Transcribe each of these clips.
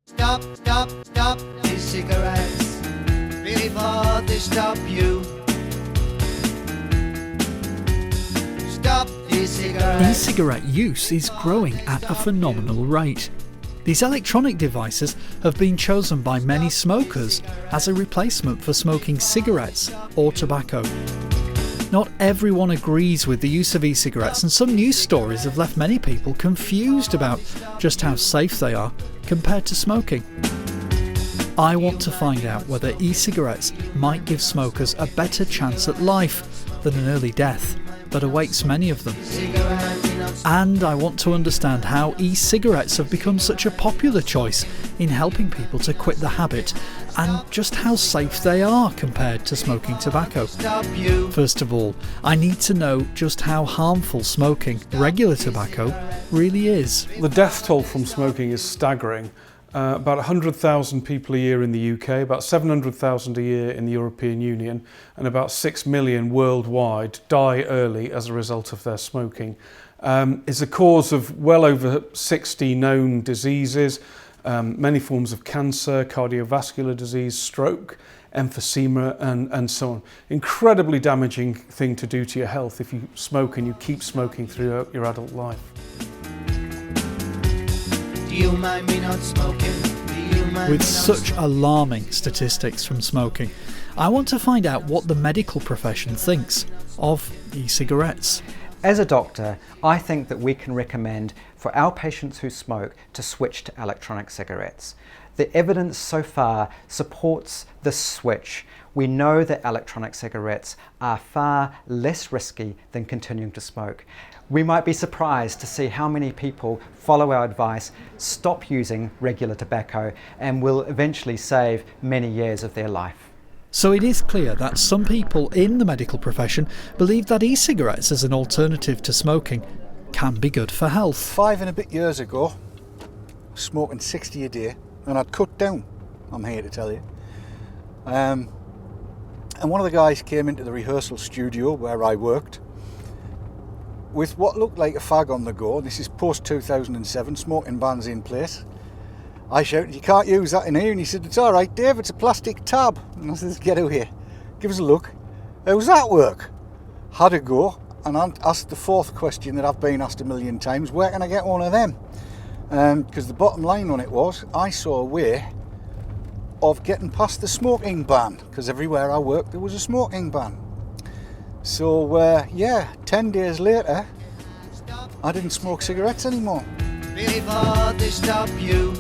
Stop e-cigarettes before they stop you. Stop e-cigarettes. E-cigarette use is growing at a phenomenal rate. These electronic devices have been chosen by many smokers as a replacement for smoking cigarettes or tobacco. Not everyone agrees with the use of e-cigarettes, and some news stories have left many people confused about just how safe they are compared to smoking. I want to find out whether e-cigarettes might give smokers a better chance at life than an early death that awaits many of them. And I want to understand how e-cigarettes have become such a popular choice in helping people to quit the habit, and just how safe they are compared to smoking tobacco. First of all, I need to know just how harmful smoking regular tobacco really is. The death toll from smoking is staggering. About 100,000 people a year in the UK, about 700,000 a year in the European Union, and about 6 million worldwide die early as a result of their smoking. It's a cause of well over 60 known diseases, many forms of cancer, cardiovascular disease, stroke, emphysema, and so on. Incredibly damaging thing to do to your health if you smoke and you keep smoking throughout your adult life. With such alarming statistics from smoking, I want to find out what the medical profession thinks of e-cigarettes. As a doctor, I think that we can recommend for our patients who smoke to switch to electronic cigarettes. The evidence so far supports this switch. We know that electronic cigarettes are far less risky than continuing to smoke. We might be surprised to see how many people follow our advice, stop using regular tobacco, and will eventually save many years of their life. So it is clear that some people in the medical profession believe that e-cigarettes as an alternative to smoking can be good for health. 5 and a bit years ago, smoking 60 a day, and I'd cut down, I'm here to tell you. And one of the guys came into the rehearsal studio where I worked with what looked like a fag on the go. This is post 2007, smoking bans in place. I shouted, "You can't use that in here," and he said, "It's all right, Dave, it's a plastic tab." And I said, "Get out here, give us a look. How's that work?" Had a go, and I asked the fourth question that I've been asked a million times: where can I get one of them? Because the bottom line on it was, I saw a way of getting past the smoking ban, because everywhere I worked there was a smoking ban. So yeah, 10 days later, I didn't smoke cigarettes anymore. Before they stop you.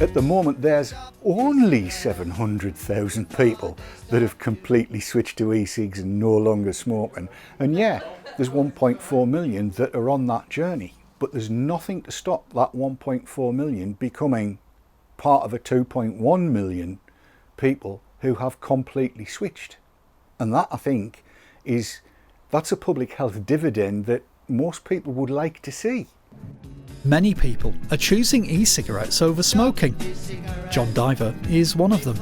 At the moment, there's only 700,000 people that have completely switched to e-cigs and no longer smoking. And yeah, there's 1.4 million that are on that journey. But there's nothing to stop that 1.4 million becoming part of a 2.1 million people who have completely switched. And that, I think, that's a public health dividend that most people would like to see. Many people are choosing e-cigarettes over smoking. John Diver is one of them.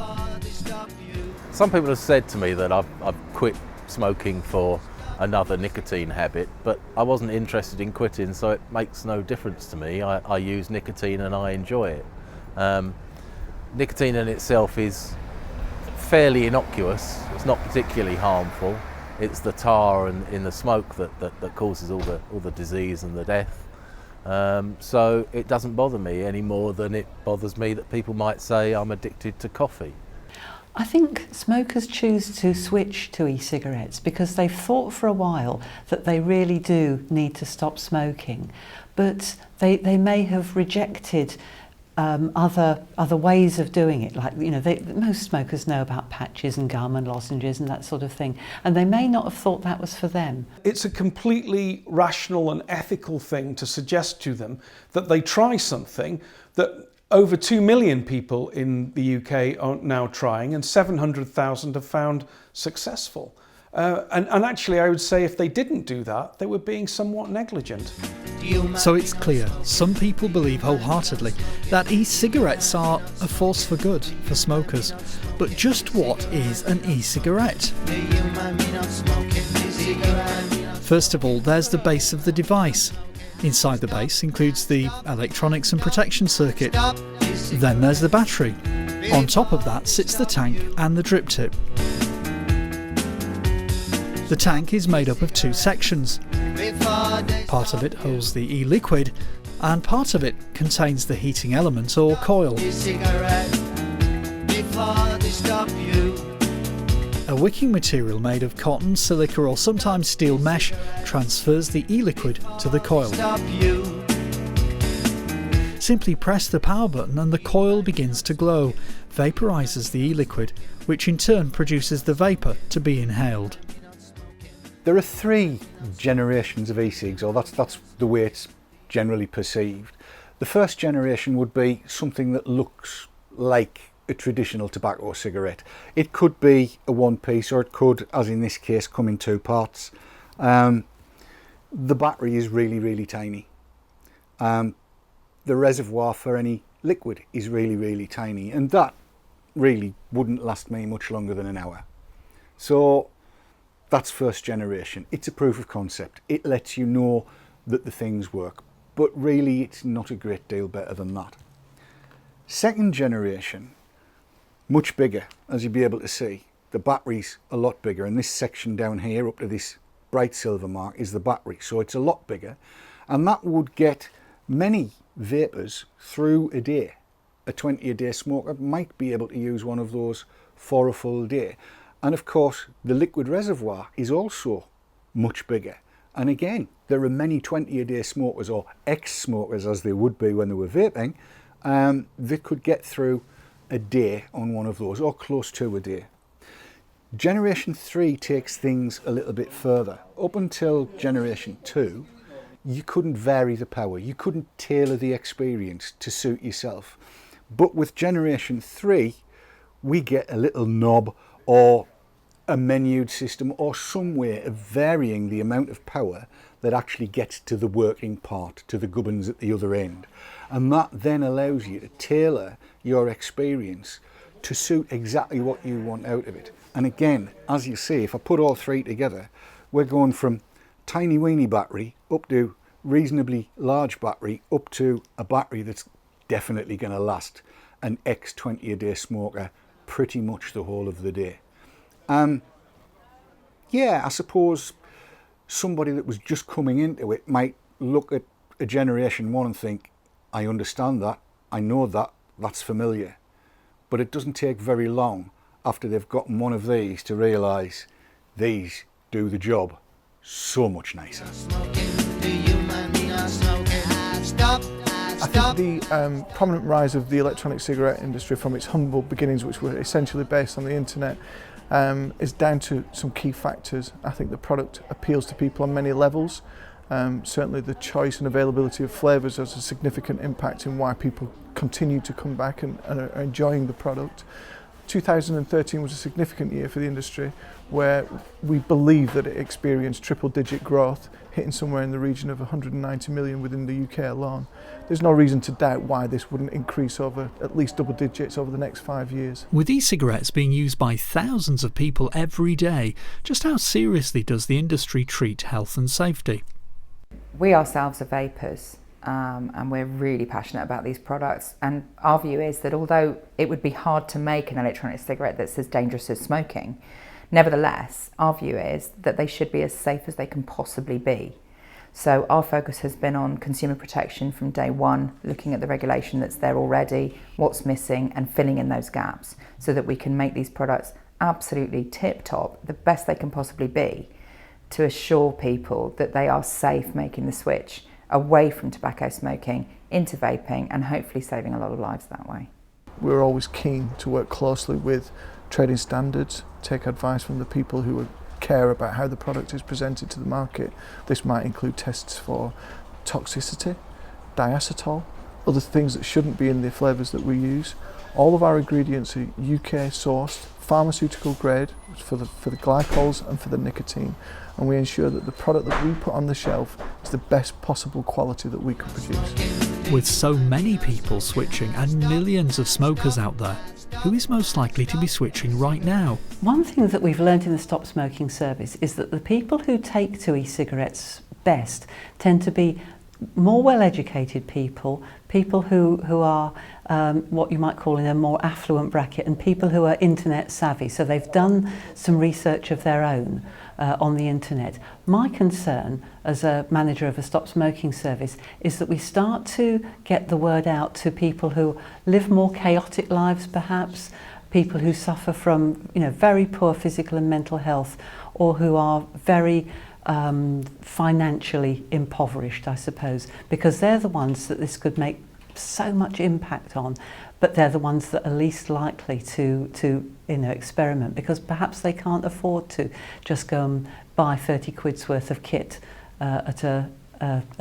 Some people have said to me that I've quit smoking for another nicotine habit, but I wasn't interested in quitting, so it makes no difference to me. I use nicotine and I enjoy it. Nicotine in itself is fairly innocuous. It's not particularly harmful. It's the tar and in the smoke that causes all the disease and the death. So it doesn't bother me any more than it bothers me that people might say I'm addicted to coffee. I think smokers choose to switch to e-cigarettes because they've thought for a while that they really do need to stop smoking, but they may have rejected other ways of doing it, like, you know, most smokers know about patches and gum and lozenges and that sort of thing, and they may not have thought that was for them. It's a completely rational and ethical thing to suggest to them that they try something that over 2 million people in the UK are now trying, and 700,000 have found successful. And actually, I would say if they didn't do that, they were being somewhat negligent. So it's clear, some people believe wholeheartedly that e-cigarettes are a force for good for smokers. But just what is an e-cigarette? First of all, there's the base of the device. Inside the base includes the electronics and protection circuit. Stop the cigarette. Then there's the battery. On top of that sits the tank and the drip tip. The tank is made up of two sections. Before they Part of it holds the e-liquid and part of it contains the heating element or coil. the cigarette. Before they stop you. A wicking material made of cotton, silica or sometimes steel mesh transfers the e-liquid to the coil. Stop you. Simply press the power button and the coil begins to glow, vaporizes the e-liquid, which in turn produces the vapour to be inhaled. There are 3 generations of e-cigs, or that's the way it's generally perceived. The first generation would be something that looks like a traditional tobacco cigarette. It could be a one piece, or it could, as in this case, come in 2 parts. The battery is really tiny. The reservoir for any liquid is really tiny, and that really wouldn't last me much longer than an hour. So that's first generation. It's a proof of concept. It lets you know that the things work, but really it's not a great deal better than that. Second generation, much bigger, as you'll be able to see. The battery's a lot bigger, and this section down here up to this bright silver mark is the battery, so it's a lot bigger, and that would get many vapers through a day. A 20-a-day smoker might be able to use one of those for a full day. And of course, the liquid reservoir is also much bigger. And again, there are many 20-a-day smokers, or ex-smokers as they would be when they were vaping, that could get through a day on one of those, or close to a day. Generation 3 takes things a little bit further. Up until Generation 2, you couldn't vary the power, you couldn't tailor the experience to suit yourself. But with Generation 3, we get a little knob or a menued system or some way of varying the amount of power that actually gets to the working part, to the gubbins at the other end. And that then allows you to tailor your experience to suit exactly what you want out of it. And again, as you see, if I put all 3 together, we're going from tiny weeny battery up to reasonably large battery, up to a battery that's definitely going to last an ex 20-a-day smoker pretty much the whole of the day. Yeah, I suppose somebody that was just coming into it might look at a Generation 1 and think, I understand that, I know that, that's familiar. But it doesn't take very long after they've gotten one of these to realise these do the job so much nicer. I think the prominent rise of the electronic cigarette industry from its humble beginnings, which were essentially based on the internet, is down to some key factors. I think the product appeals to people on many levels. Certainly the choice and availability of flavours has a significant impact in why people continue to come back and are enjoying the product. 2013 was a significant year for the industry, where we believe that it experienced triple-digit growth, hitting somewhere in the region of 190 million within the UK alone. There's no reason to doubt why this wouldn't increase over at least double digits over the next 5 years. With e-cigarettes being used by thousands of people every day, just how seriously does the industry treat health and safety? We ourselves are vapers, and we're really passionate about these products, and our view is that although it would be hard to make an electronic cigarette that's as dangerous as smoking, nevertheless our view is that they should be as safe as they can possibly be. So our focus has been on consumer protection from day one, looking at the regulation that's there already, what's missing, and filling in those gaps so that we can make these products absolutely tip-top, the best they can possibly be, to assure people that they are safe making the switch away from tobacco smoking into vaping, and hopefully saving a lot of lives that way. We're always keen to work closely with trading standards, take advice from the people who care about how the product is presented to the market. This might include tests for toxicity, diacetyl, other things that shouldn't be in the flavours that we use. All of our ingredients are UK sourced, pharmaceutical grade for the glycols and for the nicotine, and we ensure that the product that we put on the shelf is the best possible quality that we can produce. With so many people switching and millions of smokers out there, who is most likely to be switching right now? One thing that we've learned in the Stop Smoking service is that the people who take to e-cigarettes best tend to be more well-educated people, people who are what you might call in a more affluent bracket, and people who are internet savvy. So they've done some research of their own on the internet. My concern as a manager of a stop smoking service is that we start to get the word out to people who live more chaotic lives, perhaps, people who suffer from, you know, very poor physical and mental health, or who are very financially impoverished, I suppose, because they're the ones that this could make so much impact on, but they're the ones that are least likely to you know, experiment, because perhaps they can't afford to just go and buy 30 quid's worth of kit at a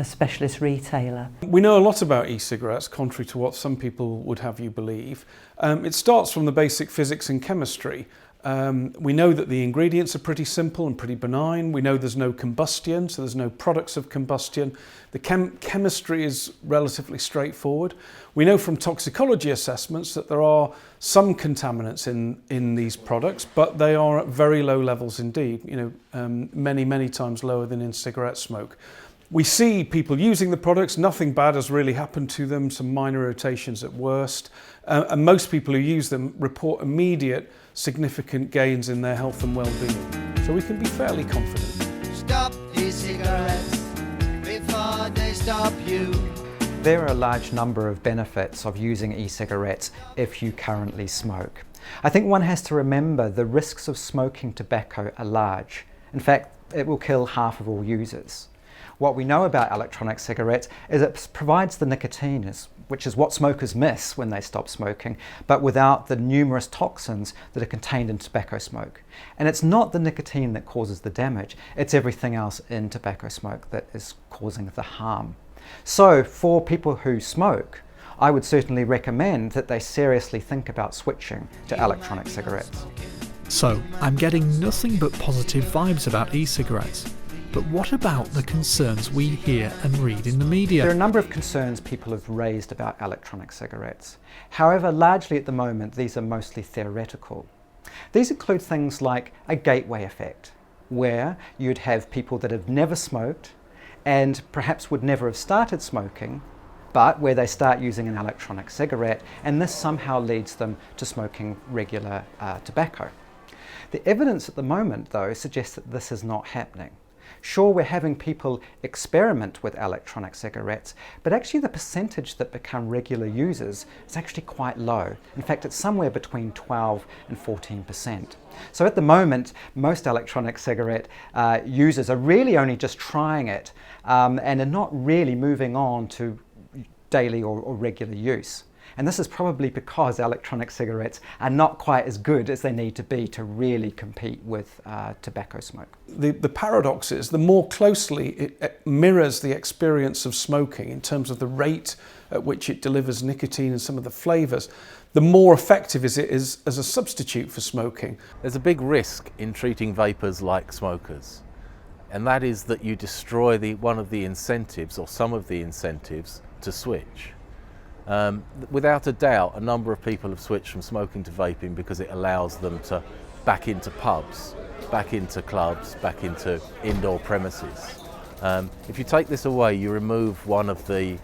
specialist retailer. We know a lot about e-cigarettes, contrary to what some people would have you believe. It starts from the basic physics and chemistry. We know that the ingredients are pretty simple and pretty benign. We know there's no combustion, so there's no products of combustion. The chemistry is relatively straightforward. We know from toxicology assessments that there are some contaminants in these products, but they are at very low levels indeed, you know, many times lower than in cigarette smoke. We see people using the products, nothing bad has really happened to them, some minor irritations at worst, and most people who use them report immediate significant gains in their health and well-being. So we can be fairly confident. Stop e-cigarettes before they stop you. There are a large number of benefits of using e-cigarettes if you currently smoke. I think one has to remember the risks of smoking tobacco are large. In fact, it will kill half of all users. What we know about electronic cigarettes is it provides the nicotine, which is what smokers miss when they stop smoking, but without the numerous toxins that are contained in tobacco smoke. And it's not the nicotine that causes the damage, it's everything else in tobacco smoke that is causing the harm. So for people who smoke, I would certainly recommend that they seriously think about switching to electronic cigarettes. So, I'm getting nothing but positive vibes about e-cigarettes. But what about the concerns we hear and read in the media? There are a number of concerns people have raised about electronic cigarettes. However, largely at the moment, these are mostly theoretical. These include things like a gateway effect, where you'd have people that have never smoked and perhaps would never have started smoking, but where they start using an electronic cigarette, and this somehow leads them to smoking regular tobacco. The evidence at the moment, though, suggests that this is not happening. Sure, we're having people experiment with electronic cigarettes, but actually the percentage that become regular users is actually quite low. In fact, it's somewhere between 12 and 14%. So at the moment, most electronic cigarette users are really only just trying it and are not really moving on to daily or regular use. And this is probably because electronic cigarettes are not quite as good as they need to be to really compete with tobacco smoke. The paradox is the more closely it mirrors the experience of smoking in terms of the rate at which it delivers nicotine and some of the flavours, the more effective it is as a substitute for smoking. There's a big risk in treating vapers like smokers, and that is that you destroy one of the incentives or some of the incentives to switch. Without a doubt, a number of people have switched from smoking to vaping because it allows them to back into pubs, back into clubs, back into indoor premises. If you take this away, you remove one of the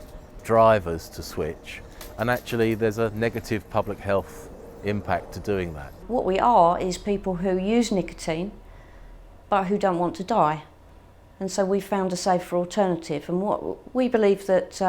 drivers to switch, and actually there's a negative public health impact to doing that. What we are is people who use nicotine but who don't want to die, and so we found a safer alternative, and what we believe that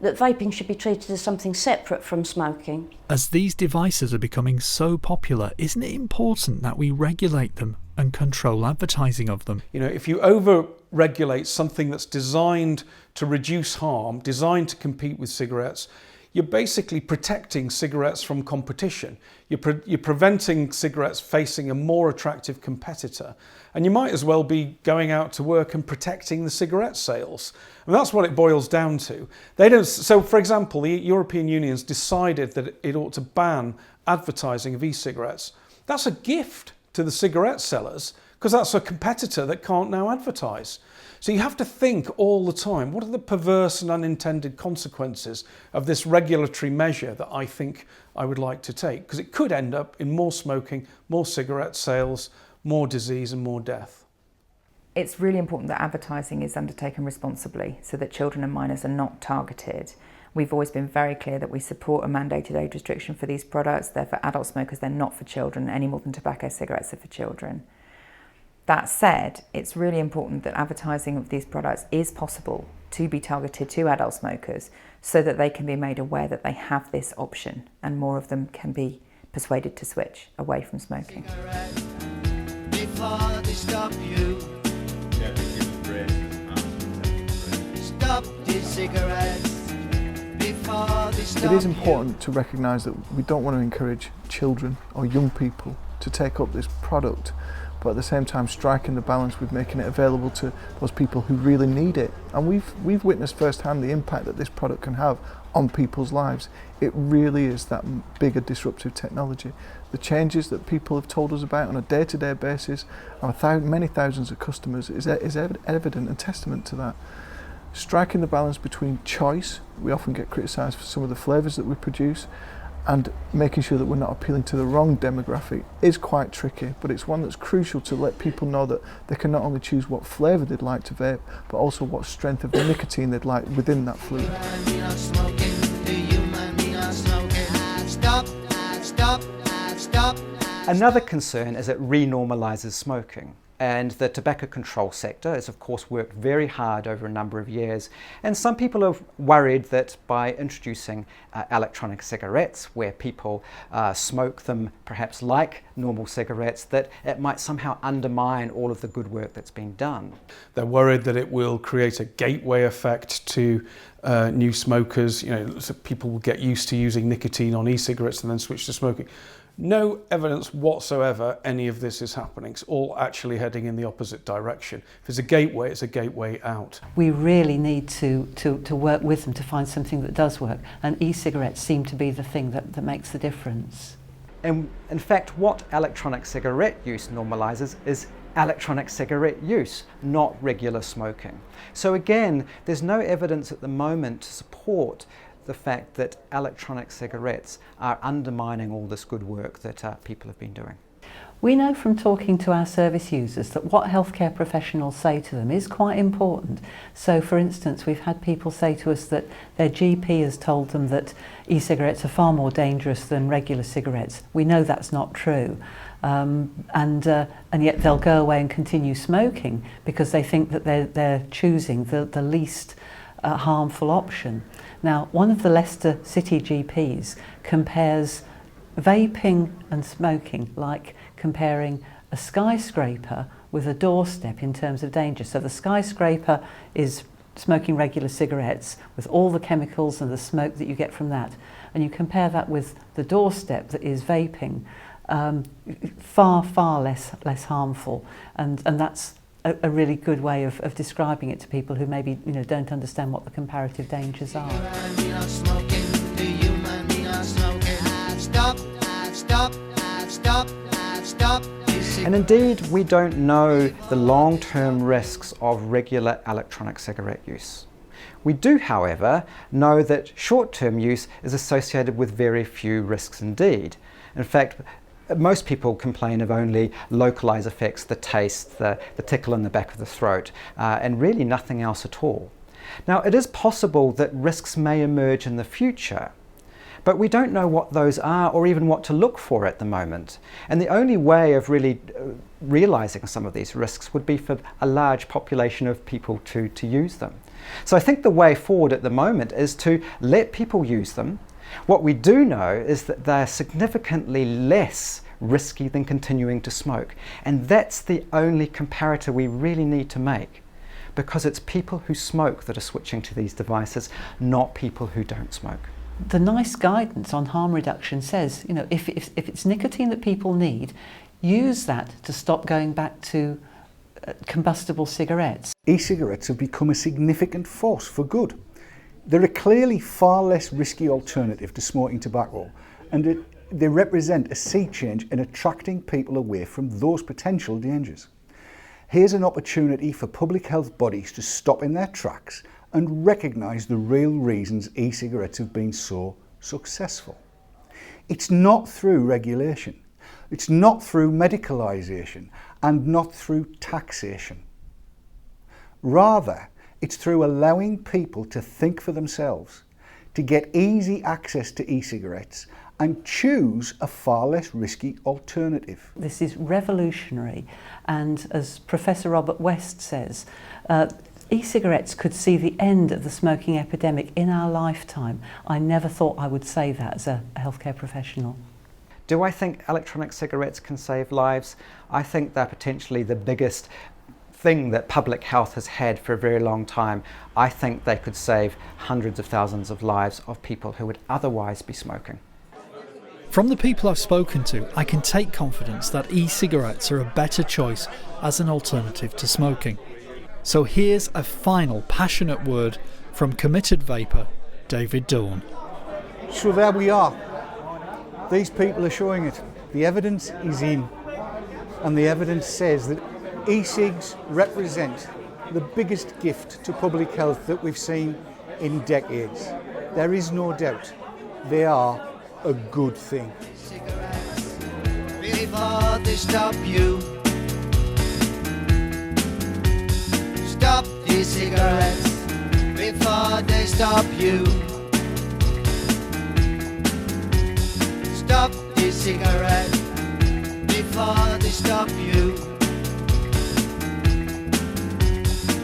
that vaping should be treated as something separate from smoking. As these devices are becoming so popular, isn't it important that we regulate them and control advertising of them? You know, if you over-regulate something that's designed to reduce harm, designed to compete with cigarettes, you're basically protecting cigarettes from competition. You're preventing cigarettes facing a more attractive competitor. And you might as well be going out to work and protecting the cigarette sales. And that's what it boils down to. So, for example, the European Union's decided that it ought to ban advertising of e-cigarettes. That's a gift to the cigarette sellers, because that's a competitor that can't now advertise. So you have to think all the time, what are the perverse and unintended consequences of this regulatory measure that I think I would like to take? Because it could end up in more smoking, more cigarette sales, more disease and more death. It's really important that advertising is undertaken responsibly so that children and minors are not targeted. We've always been very clear that we support a mandated age restriction for these products. They're for adult smokers, they're not for children, any more than tobacco cigarettes are for children. That said, it's really important that advertising of these products is possible to be targeted to adult smokers so that they can be made aware that they have this option and more of them can be persuaded to switch away from smoking. Before they stop you. Stop the cigarettes. Before they stop It is important to recognise that we don't want to encourage children or young people to take up this product, but at the same time striking the balance with making it available to those people who really need it. And we've witnessed firsthand the impact that this product can have on people's lives. It really is that bigger disruptive technology. The changes that people have told us about on a day-to-day basis, and many thousands of customers, is evident and testament to that. Striking the balance between choice, we often get criticised for some of the flavours that we produce, and making sure that we're not appealing to the wrong demographic is quite tricky, but it's one that's crucial to let people know that they can not only choose what flavour they'd like to vape, but also what strength of nicotine they'd like within that fluid. Another concern is it renormalises smoking. And the tobacco control sector has of course worked very hard over a number of years, and some people are worried that by introducing electronic cigarettes where people smoke them perhaps like normal cigarettes, that it might somehow undermine all of the good work that's been done. They're worried that it will create a gateway effect to new smokers. So people will get used to using nicotine on e-cigarettes and then switch to smoking. No evidence whatsoever any of this is happening. It's all actually heading in the opposite direction. If it's a gateway out. We really need to work with them to find something that does work, and e-cigarettes seem to be the thing that makes the difference. And in fact, what electronic cigarette use normalises is electronic cigarette use, not regular smoking. So again, there's no evidence at the moment to support the fact that electronic cigarettes are undermining all this good work that people have been doing. We know from talking to our service users that what healthcare professionals say to them is quite important. So for instance, we've had people say to us that their GP has told them that e-cigarettes are far more dangerous than regular cigarettes. We know that's not true. And yet they'll go away and continue smoking because they think that they're choosing the least harmful option. Now, one of the Leicester City GPs compares vaping and smoking like comparing a skyscraper with a doorstep in terms of danger. So the skyscraper is smoking regular cigarettes with all the chemicals and the smoke that you get from that, and you compare that with the doorstep that is vaping, far less harmful, and that's a really good way of describing it to people who maybe don't understand what the comparative dangers are. And indeed, we don't know the long-term risks of regular electronic cigarette use. We do, however, know that short-term use is associated with very few risks indeed. In fact, most people complain of only localized effects, the taste, the tickle in the back of the throat, and really nothing else at all. Now, it is possible that risks may emerge in the future, but we don't know what those are or even what to look for at the moment. And the only way of really realizing some of these risks would be for a large population of people to use them. So I think the way forward at the moment is to let people use them. What we do know is that they're significantly less risky than continuing to smoke. And that's the only comparator we really need to make, because it's people who smoke that are switching to these devices, not people who don't smoke. The nice guidance on harm reduction says, if it's nicotine that people need, use that to stop going back to combustible cigarettes. E-cigarettes have become a significant force for good. They're a clearly far less risky alternative to smoking tobacco, and they represent a sea change in attracting people away from those potential dangers. Here's an opportunity for public health bodies to stop in their tracks and recognise the real reasons e-cigarettes have been so successful. It's not through regulation, it's not through medicalisation, and not through taxation. Rather, it's through allowing people to think for themselves, to get easy access to e-cigarettes and choose a far less risky alternative. This is revolutionary, and as Professor Robert West says, e-cigarettes could see the end of the smoking epidemic in our lifetime. I never thought I would say that as a healthcare professional. Do I think electronic cigarettes can save lives? I think they're potentially the biggest thing that public health has had for a very long time. I think they could save hundreds of thousands of lives of people who would otherwise be smoking. From the people I've spoken to, I can take confidence that e-cigarettes are a better choice as an alternative to smoking. So here's a final passionate word from committed vapor David Dawn. So there we are. These people are showing it. The evidence is in, and the evidence says that e-cigs represent the biggest gift to public health that we've seen in decades. There is no doubt they are a good thing. Before they stop you, stop the cigarettes. Before they stop you, stop the cigarette. Before they stop you,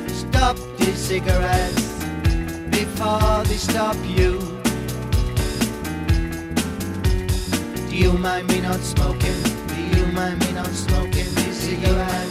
stop the cigarettes. Before they stop you. Do you mind me not smoking? Do you mind me not smoking the cigarette?